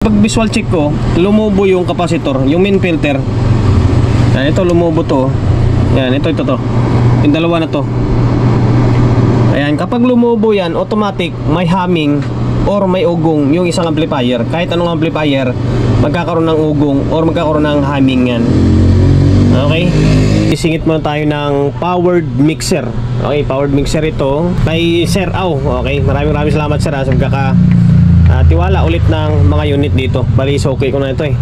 pag visual check ko, lumubo yung capacitor, yung main filter. Yan, ito lumubo to. Yan, ito to. Yung dalawa na to. Ayan, kapag lumubo yan, automatic may humming or may ugong yung isang amplifier. Kahit anong amplifier, magkakaroon ng ugong or magkakaroon ng humming yan. Okay? Isingit muna tayo ng powered mixer. Okay, powered mixer ito kay Sir Au. Okay, maraming salamat sir sa tiwala ulit ng mga unit dito. Bali, okay ko na ito eh.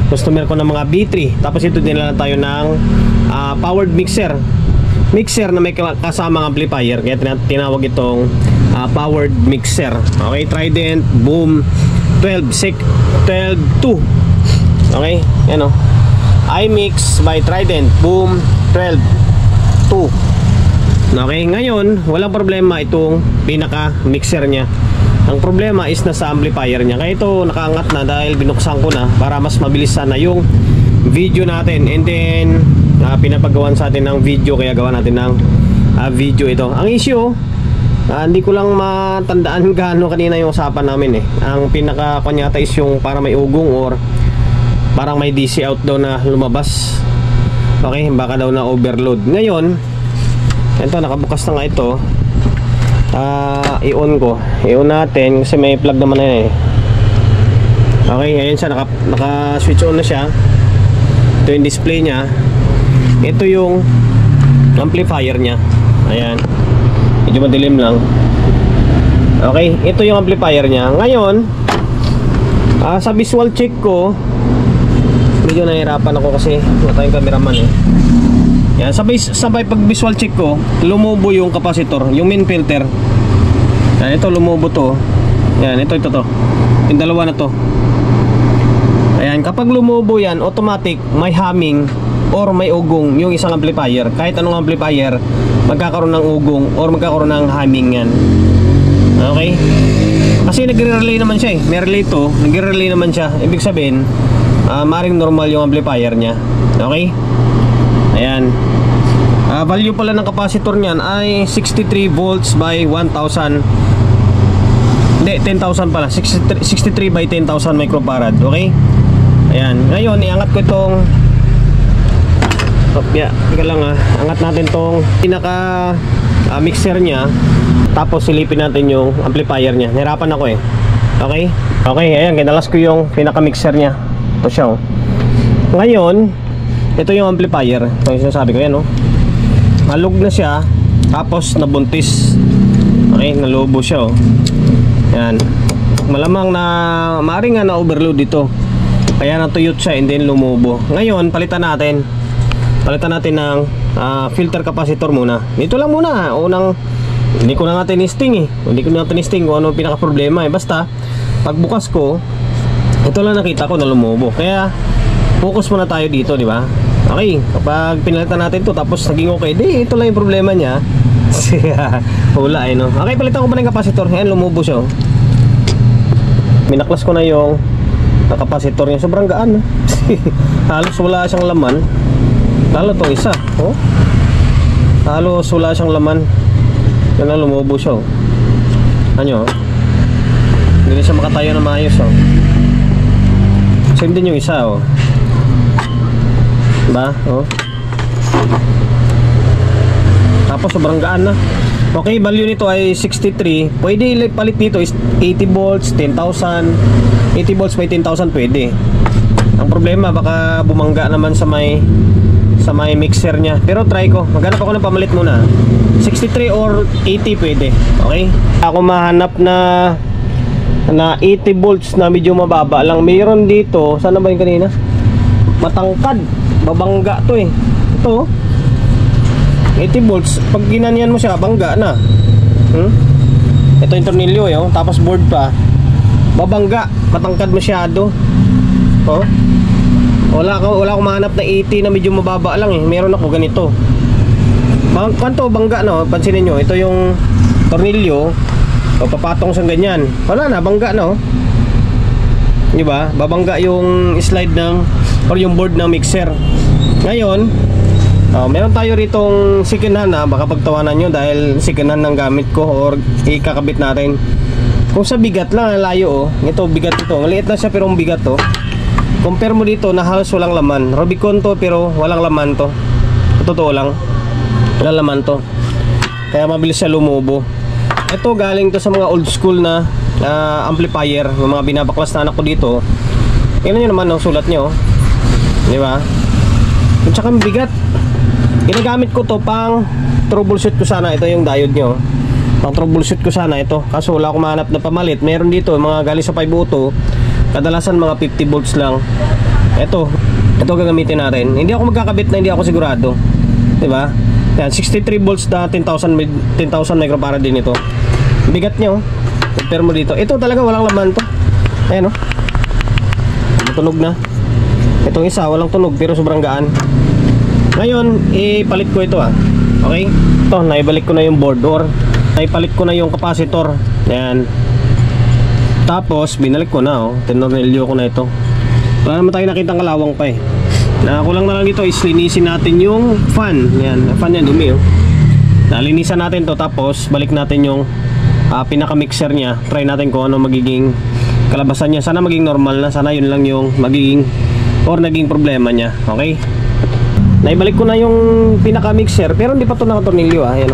Customer ko ng mga B3. Tapos ito dinala tayo ng powered mixer. Mixer na may kasamang amplifier. Kaya tinawag itong powered mixer. Okay, Trident Boom 12.2. Okay, yan o. iMix by Trident Boom 12.2. Okay, ngayon walang problema itong pinaka mixer nya. Ang problema is nasa amplifier nya. Kaya ito nakaangat na dahil binuksan ko na para mas mabilis sana yung video natin. And then pinapagawan sa atin ng video, kaya gawa natin ng video ito. Ang issue, hindi ko lang matandaan gaano kanina yung usapan namin eh. Ang pinaka kanyata is yung para may ugong or parang may DC out daw na lumabas. Okay, baka daw na overload. Ngayon, ito nakabukas na nga ito. I-on ko. I-on natin kasi may plug naman na yan eh. Okay, ayan siya, naka-switch on na siya. Ito yung display nya. Ito yung amplifier nya. Ayan. Medyo madilim lang. Okay, ito yung amplifier nya. Ngayon, sa visual check ko, medyo nahihirapan ako kasi wala tayong cameraman eh. Yan, sabay pag visual check ko, lumubo yung capacitor, yung main filter. Yan, ito lumubo to. Yan, ito to. Yung dalawa na to. Ayan, kapag lumubo yan, automatic may humming or may ugong yung isang amplifier. Kahit anong amplifier, magkakaroon ng ugong or magkakaroon ng humming yan. Okay? Kasi nagre-relay naman siya eh. May relay to, nagre-relay naman siya. Ibig sabihin, maring normal yung amplifier niya. Okay? Ayan. Value pala ng capacitor niyan ay 63 volts by 1000. Hindi, 10,000 pala. 63 by 10,000 microfarad. Okay? Ayan. Ngayon, iangat ko itong teka lang angat natin tong pinaka mixer niya. Tapos silipin natin yung amplifier niya. Nahirapan ako eh. Okay? Okay, ayan. Kinalas ko yung pinaka mixer niya. Ito siya oh. Ngayon, ito yung amplifier. Ito yung sinasabi ko yan oh. Malug na siya. Tapos nabuntis. Okay, nalubo siya oh. Yan. Malamang na maaring nga na overload dito. Kaya natuyot siya and then lumubo. Ngayon, palitan natin ng filter capacitor muna. Dito lang muna. Unang, hindi ko na nga tinisting eh. Hindi ko na tinisting kung ano pinaka problema eh. Basta, pagbukas ko, ito lang nakita ko na lumubo. Kaya, focus muna tayo dito, di ba? Okay, kapag pinalitan natin to tapos naging okay, di ito lang yung problema niya. Hula eh no. Okay, palitan ko pa ng capacitor. Ayan, lumubo siya oh. Minaklas ko na yung capacitor niya. Sobrang gaan no? Halos wala siyang laman. Lalo to isa oh. Halos wala siyang laman. Yan na, lumubo siya oh. Ano oh. Hindi siya makatayo na maayos oh. Same din yung isa oh. Diba? Oh. Tapos sobrang gaan na. Okay, value nito ay 63. Pwede palit dito is 80 volts, 10,000. 80 volts by 10,000 pwede. Ang problema baka bumangga naman sa may mixer niya. Pero try ko. Maghanap ako ng pamalit muna. 63 or 80 pwede. Okay? Ako mahanap na 80 volts na medyo mababa lang. Mayroon dito. Sana ba yung kanina? Matangkad. Babangga to eh. Ito 80 volts. Pag ginanyan mo siya, bangga na. Ito yung tornilyo eh, oh. Tapos board pa. Babangga. Matangkad masyado. Oh. Wala akong mahanap na 80 na medyo mababa lang eh. Meron ako ganito. Kanto bangga no. Pansinin nyo. Ito yung tornilyo. O papatong sa ganyan. Wala na, bangga no. Diba? Babangga yung slide ng or yung board ng mixer. Ngayon, meron tayo ritong second hand baka pagtawanan nyo dahil second hand ng gamit ko or ikakabit natin. Kung sa bigat lang, layo oh. Ito bigat ito. Maliit na siya pero ang bigat oh. Compare mo dito na halos walang laman. Rubicon to pero walang laman to. Totoo lang. Walang laman to. Kaya mabilis siya lumubo. Ito galing to sa mga old school na amplifier. Yung mga binabaklas na anak ko dito. Tingnan nyo naman ang sulat nyo. Di ba? At saka bigat. Ginagamit ko to pang troubleshoot ko sana. Ito yung diode nyo. Pang troubleshoot ko sana ito. Kaso wala akong mahanap na pamalit. Meron dito mga galing sa 5 auto. Kadalasan mga 50 volts lang. Ito gagamitin natin. Hindi ako magkakabit na hindi ako sigurado. Diba? Yan, 63 volts na 10,000 microfarad din ito. Bigat nyo. Compare mo dito. Ito talaga walang laman to. Ayan o. Tunog na. Itong isa walang tunog pero sobrang gaan. Ngayon, ipalit ko ito Okay? Ito, naibalik ko na yung board or naipalit ko na yung capacitor. Ayan. Tapos, binalik ko na tinornilyo ko na ito. Wala naman tayo nakitang kalawang pa Kulang na lang dito is linisin natin yung fan. Yan, fan yan dumi Nalinisan natin to tapos balik natin yung pinaka mixer niya. Try natin kung ano magiging kalabasan niya. Sana maging normal na. Sana yun lang yung magiging or naging problema niya. Okay? Naibalik ko na yung pinaka mixer pero hindi pa to nakatornilyo Ayan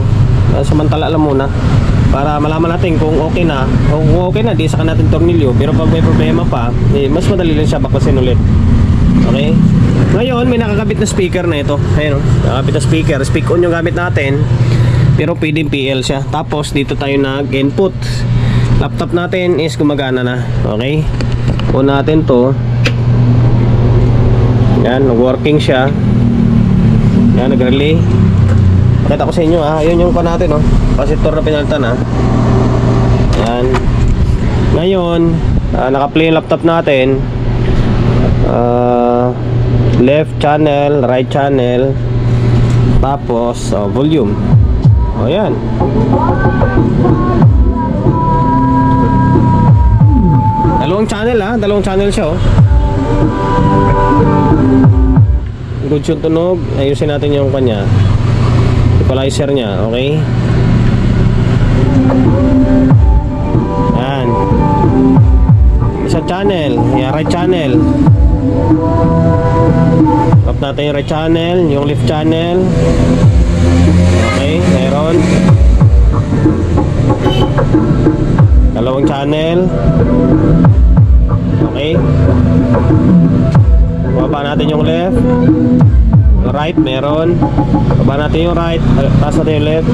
samantala lang muna para malaman natin kung okay na. Kung okay na, di saka natin tornilyo. Pero pag may problema pa, mas madali lang siya baklasin ulit. Okay? Ngayon, may nakakabit na speaker na ito. Ayan nakakabit na speaker. Speak on yung gamit natin. Pero pwedeng PL siya. Tapos dito tayo nag-input. Laptop natin is gumagana na. Okay? On natin to. Yan, nag-working siya. Yan, nag-relay. Pakita ko sa inyo Yun yung pa natin capacitor na pinalitan Yan. Ngayon, naka-play yung laptop natin. Left channel, right channel. Tapos volume. Yan. Dalawang channel siya Good yung tunog. Ayusin natin yung kanya equalizer niya, okay? Yan. Isa channel, right channel. Tap natin yung right channel, yung left channel. Okay, meron. Dalawang channel. Okay. Baba natin yung left. Right, meron. Baba natin yung right. Taas natin yung left.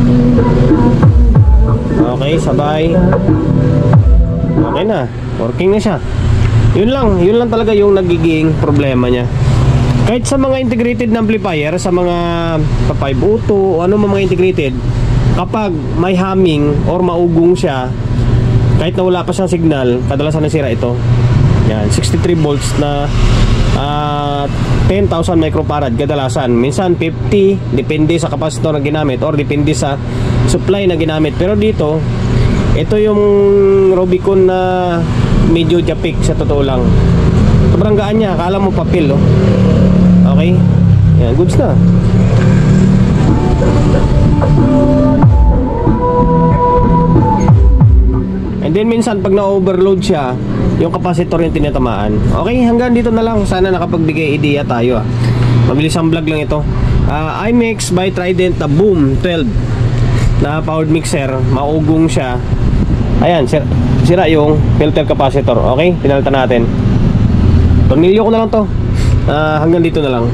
Okay, sabay. Okay na. Working na siya. Yun lang talaga yung nagiging problema niya. Kahit sa mga integrated na amplifier, sa mga 5 auto o ano mga integrated, kapag may humming or maugong siya, kahit na wala pa siyang signal, kadalasan nasira ito. Yan, 63 volts na 10,000 microfarad kadalasan. Minsan 50, depende sa capacitor na ginamit or depende sa supply na ginamit. Pero dito, ito yung Rubicon na medyo japik sa totoo lang. Sobrang gaan niya, akala mo papel Okay? Yan, goods na. And then minsan pag na-overload siya, yung capacitor yung tinatamaan. Okay, hanggang dito na lang. Sana nakapagbigay idea tayo Mabilis ang vlog lang ito. iMix by Trident na Boom 12 na powered mixer. Maugong siya. Ayan, sira yung filter capacitor. Okay, pinalitan natin. Tornilyo ko na lang to. Hanggang dito na lang.